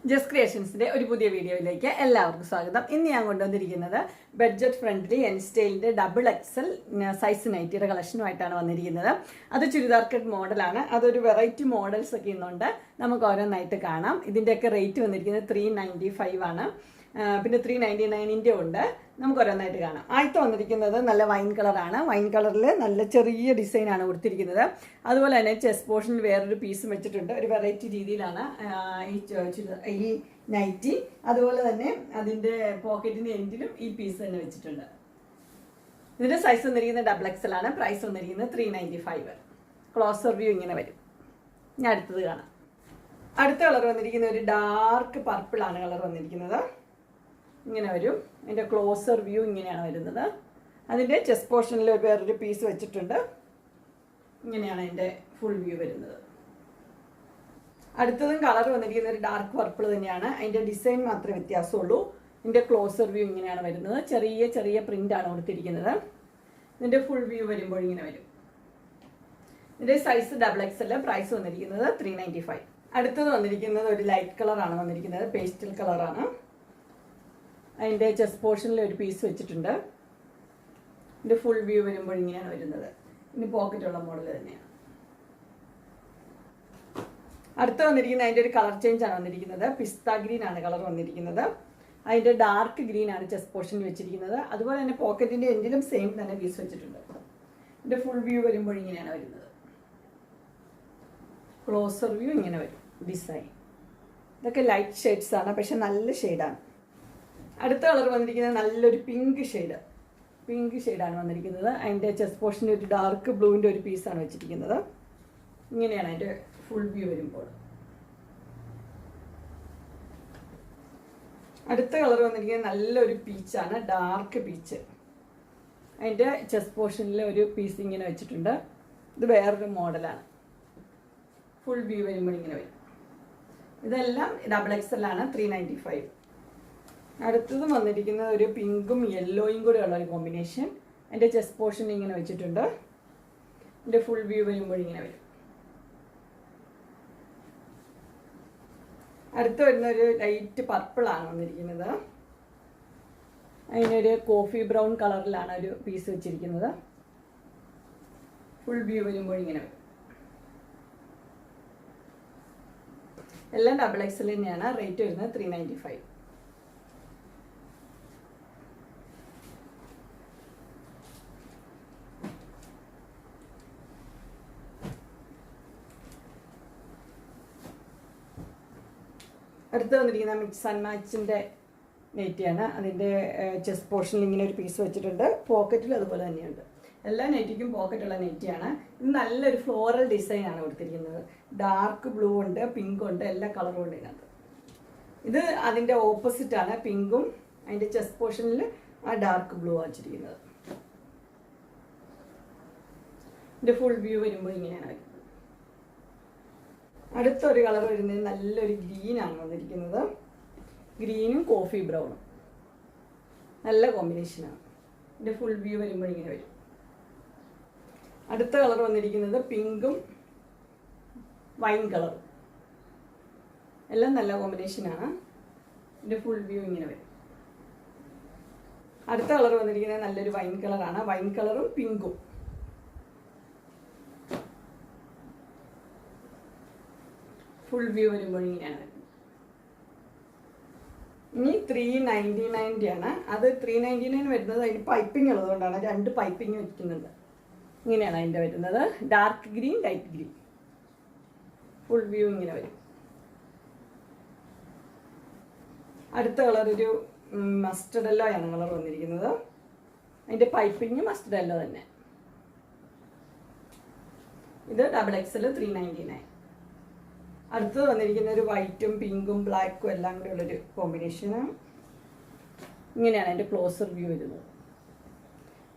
Just ക്രിയേഷൻസിന്റെ ഒരു പുതിയ വീഡിയോയിലേക്ക് എല്ലാവർക്കും സ്വാഗതം. ഇന്ന് ഞാൻ കൊണ്ടുവന്നിരിക്കുന്നത് ബഡ്ജറ്റ് ഫ്രണ്ട്ലി എൻ സ്റ്റൈലിന്റെ ഡബിൾ എക്സൽ സൈസ് നൈറ്റിയുടെ കളക്ഷനുമായിട്ടാണ് വന്നിരിക്കുന്നത്. അത് ചുരിദാർ കട്ട് മോഡലാണ്. അതൊരു വെറൈറ്റി മോഡൽസ് ഒക്കെ ഇന്നുണ്ട്. നമുക്ക് ഓരോന്നായിട്ട് കാണാം. ഇതിന്റെയൊക്കെ റേറ്റ് വന്നിരിക്കുന്നത് 395 ആണ്. പിന്നെ 399 ഉണ്ട്. നമുക്ക് ഓരോന്നായിട്ട് കാണാം. ആദ്യത്തെ വന്നിരിക്കുന്നത് നല്ല വൈൻ കളറാണ്. വൈൻ കളറിൽ നല്ല ചെറിയ ഡിസൈനാണ് കൊടുത്തിരിക്കുന്നത്. അതുപോലെ തന്നെ ചെസ്റ്റ് പോർഷനിൽ വേറൊരു പീസും വെച്ചിട്ടുണ്ട്. ഒരു വെറൈറ്റി രീതിയിലാണ് ഈ നൈറ്റി. അതുപോലെ തന്നെ അതിൻ്റെ പോക്കറ്റിൻ്റെ എൻഡിലും ഈ പീസ് തന്നെ വെച്ചിട്ടുണ്ട്. ഇതിൻ്റെ സൈസ് വന്നിരിക്കുന്നത് ഡബിൾ എക്സൽ ആണ്. പ്രൈസ് വന്നിരിക്കുന്നത് 395. ക്ലോസർ വ്യൂ ഇങ്ങനെ വരും. ഞാൻ അടുത്തത് കാണാം. അടുത്ത കളർ വന്നിരിക്കുന്ന ഒരു ഡാർക്ക് പർപ്പിളാണ് കളർ വന്നിരിക്കുന്നത്. ഇങ്ങനെ വരും. അതിൻ്റെ ക്ലോസർ വ്യൂ ഇങ്ങനെയാണ് വരുന്നത്. അതിൻ്റെ ചെസ്റ്റ് പോർഷനിൽ വേറൊരു പീസ് വെച്ചിട്ടുണ്ട്. ഇങ്ങനെയാണ് അതിൻ്റെ ഫുൾ വ്യൂ വരുന്നത്. അടുത്തതും കളർ വന്നിരിക്കുന്ന ഒരു ഡാർക്ക് പർപ്പിൾ തന്നെയാണ്. അതിൻ്റെ ഡിസൈൻ മാത്രമേ വ്യത്യാസമുള്ളൂ. ഇതിൻ്റെ ക്ലോസർ വ്യൂ ഇങ്ങനെയാണ് വരുന്നത്. ചെറിയ ചെറിയ പ്രിൻ്റാണ് കൊടുത്തിരിക്കുന്നത്. ഇതിൻ്റെ ഫുൾ വ്യൂ വരുമ്പോൾ ഇങ്ങനെ വരും. ഇതിൻ്റെ സൈസ് ഡബിൾ എക്സൽ. പ്രൈസ് വന്നിരിക്കുന്നത് 395. അടുത്തത് വന്നിരിക്കുന്നത് ഒരു ലൈറ്റ് കളറാണ് വന്നിരിക്കുന്നത്. പേസ്റ്റൽ കളറാണ്. അതിൻ്റെ ചെസ്റ്റ് പോർഷനിൽ ഒരു പീസ് വെച്ചിട്ടുണ്ട്. ഇതിൻ്റെ ഫുൾ വ്യൂ വരുമ്പോൾ ഇങ്ങനെയാണ് വരുന്നത്. ഇനി പോക്കറ്റുള്ള മോഡൽ തന്നെയാണ്. അടുത്ത വന്നിരിക്കുന്നത് അതിൻ്റെ ഒരു കളർ ചേഞ്ച് ആണ് വന്നിരിക്കുന്നത്. പിസ്ത ഗ്രീൻ ആണ് കളർ വന്നിരിക്കുന്നത്. അതിൻ്റെ ഡാർക്ക് ഗ്രീൻ ആണ് ചെസ്റ്റ് പോർഷനിൽ വെച്ചിരിക്കുന്നത്. അതുപോലെ തന്നെ പോക്കറ്റിൻ്റെ എൻഡിലും സെയിം തന്നെ പീസ് വെച്ചിട്ടുണ്ട്. ഇതിൻ്റെ ഫുൾ വ്യൂ വരുമ്പോൾ ഇങ്ങനെയാണ് വരുന്നത്. ക്ലോസർ വ്യൂ ഇങ്ങനെ വരും. ഡിസൈൻ ഇതൊക്കെ ലൈറ്റ് ഷെയ്ഡ്സ് ആണ്, പക്ഷെ നല്ല ഷെയ്ഡാണ്. അടുത്ത കളർ വന്നിരിക്കുന്നത് നല്ലൊരു പിങ്ക് ഷെയ്ഡാണ് വന്നിരിക്കുന്നത്. അതിൻ്റെ ചെസ്റ്റ് പോർഷനിൽ ഒരു ഡാർക്ക് ബ്ലൂവിൻ്റെ ഒരു പീസാണ് വെച്ചിരിക്കുന്നത്. ഇങ്ങനെയാണ് അതിൻ്റെ ഫുൾ വ്യൂ വരുമ്പോൾ. അടുത്ത കളർ വന്നിരിക്കുന്നത് നല്ലൊരു പീച്ചാണ്, ഡാർക്ക് പീച്ച്. അതിൻ്റെ ചെസ്റ്റ് പോർഷനിൽ ഒരു പീസ് ഇങ്ങനെ വെച്ചിട്ടുണ്ട്. ഇത് വേറൊരു മോഡലാണ്. ഫുൾ വ്യൂ വരുമ്പോൾ ഇങ്ങനെ വരും. ഇതെല്ലാം ഡബിൾ എക്സൽ ആണ്. 395. അടുത്തതും വന്നിരിക്കുന്നത് ഒരു പിങ്കും യെല്ലോയും കൂടെ ഉള്ള ഒരു കോമ്പിനേഷൻ. അതിൻ്റെ ചെസ്റ്റ് പോർഷൻ ഇങ്ങനെ വെച്ചിട്ടുണ്ട്. ഇതിൻ്റെ ഫുൾ വ്യൂ വരുമ്പോൾ ഇങ്ങനെ വരും. അടുത്ത് വരുന്ന ഒരു ലൈറ്റ് പർപ്പിളാണ് വന്നിരിക്കുന്നത്. അതിനൊരു കോഫി ബ്രൗൺ കളറിലാണ് ഒരു പീസ് വെച്ചിരിക്കുന്നത്. ഫുൾ വ്യൂ വരുമ്പോൾ ഇങ്ങനെ വരും. എല്ലാം ഡബിൾ എക്സൽ തന്നെയാണ്. റേറ്റ് വരുന്നത് 395. അടുത്ത് വന്നിരിക്കുന്ന മിക്സ് ആൻഡ് മാച്ചിൻ്റെ നെറ്റിയാണ്. അതിൻ്റെ ചെസ്റ്റ് പോർഷനിൽ ഇങ്ങനെ ഒരു പീസ് വെച്ചിട്ടുണ്ട്. പോക്കറ്റിൽ അതുപോലെ തന്നെയുണ്ട്. എല്ലാ നെറ്റിക്കും പോക്കറ്റുള്ള നെറ്റിയാണ്. ഇത് നല്ലൊരു ഫ്ലോറൽ ഡിസൈനാണ് കൊടുത്തിരിക്കുന്നത്. ഡാർക്ക് ബ്ലൂ ഉണ്ട്, പിങ്ക് ഉണ്ട്, എല്ലാ കളറും ഉണ്ട് ഇതിനകത്ത്. ഇത് അതിൻ്റെ ഓപ്പോസിറ്റാണ്. പിങ്കും അതിൻ്റെ ചെസ്റ്റ് പോർഷനിൽ ആ ഡാർക്ക് ബ്ലൂ വെച്ചിരിക്കുന്നത്. ഇതിൻ്റെ ഫുൾ വ്യൂ വരുമ്പോൾ ഇങ്ങനെയാണ് വരുന്നത്. അടുത്തൊരു കളർ വരുന്നത് നല്ലൊരു ഗ്രീനാണ് വന്നിരിക്കുന്നത്. ഗ്രീനും കോഫി ബ്രൗണും നല്ല കോമ്പിനേഷനാണ്. ഇതിൻ്റെ ഫുൾ വ്യൂ വരുമ്പോൾ ഇങ്ങനെ വരും. അടുത്ത കളർ വന്നിരിക്കുന്നത് പിങ്കും വൈൻ കളറും. എല്ലാം നല്ല കോമ്പിനേഷനാണ്. ഇതിൻ്റെ ഫുൾ വ്യൂ ഇങ്ങനെ വരും. അടുത്ത കളർ വന്നിരിക്കുന്നത് നല്ലൊരു വൈൻ കളറാണ്. വൈൻ കളറും പിങ്കും. ഫുൾ വ്യൂ വരുമ്പോൾ ഇങ്ങനെയാണ്. ഇനി 399 ആണ്. അത് 399 വരുന്നത് അതിന് പൈപ്പിംഗ് ഉള്ളതുകൊണ്ടാണ്. 2 പൈപ്പിംഗ് വയ്ക്കുന്നുണ്ട്. ഇങ്ങനെയാണ് അതിൻ്റെ വരുന്നത്. Dark green, light green. Full view ഇങ്ങനെ വരും. അടുത്ത കളർ ഒരു മസ്റ്റർഡ് യെല്ലോ ആണ് കളർ വന്നിരിക്കുന്നത്. അതിൻ്റെ പൈപ്പിംഗ് മസ്റ്റർഡ് യെല്ലോ തന്നെ. ഇത് ഡബിൾ എക്സൽ 399. അടുത്തത് വന്നിരിക്കുന്ന ഒരു വൈറ്റും പിങ്കും ബ്ലാക്കും എല്ലാം കൂടെ ഉള്ളൊരു കോമ്പിനേഷനാണ്. ഇങ്ങനെയാണ് അതിൻ്റെ ക്ലോസർ വ്യൂ വരുന്നത്.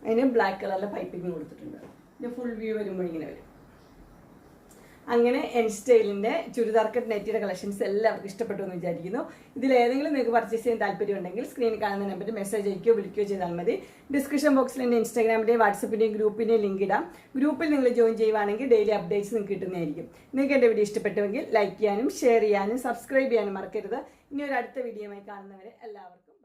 അതിന് ബ്ലാക്ക് കളറിലെ പൈപ്പിംഗ് കൊടുത്തിട്ടുണ്ട്. ഇതിൻ്റെ ഫുൾ വ്യൂ വരുമ്പോൾ ഇങ്ങനെ വരും. അങ്ങനെ എൻ സ്റ്റൈലിൻ്റെ ചുരിദാർ കട്ട് നൈറ്റിയുടെ കളക്ഷൻസ് എല്ലാവർക്കും ഇഷ്ടപ്പെട്ടു എന്ന് വിചാരിക്കുന്നു. ഇതിലേതെങ്കിലും നിങ്ങൾക്ക് പർച്ചേസ് ചെയ്യാൻ താല്പര്യമുണ്ടെങ്കിൽ സ്ക്രീനിൽ കാണുന്ന നമ്പറിൽ മെസ്സേജ് അയക്കുകയോ വിളിക്കുകയോ ചെയ്താൽ മതി. ഡിസ്ക്രിപ്ഷൻ ബോക്സിൽ എൻ്റെ ഇൻസ്റ്റാഗ്രാമിൻ്റെയും വാട്സപ്പിൻ്റെയും ഗ്രൂപ്പിൻ്റെയും ലിങ്ക് ഇടാം. ഗ്രൂപ്പിൽ നിങ്ങൾ ജോയിൻ ചെയ്യുവാണെങ്കിൽ ഡെയിലി അപ്ഡേറ്റ്സ് നിങ്ങൾക്ക് കിട്ടുന്നതായിരിക്കും. നിങ്ങൾക്ക് എൻ്റെ വീഡിയോ ഇഷ്ടപ്പെട്ടുവെങ്കിൽ ലൈക്ക് ചെയ്യാനും ഷെയർ ചെയ്യാനും സബ്സ്ക്രൈബ് ചെയ്യാനും മറക്കരുത്. ഇനി ഒരു അടുത്ത വീഡിയോയുമായി കാണുന്നവരെ എല്ലാവർക്കും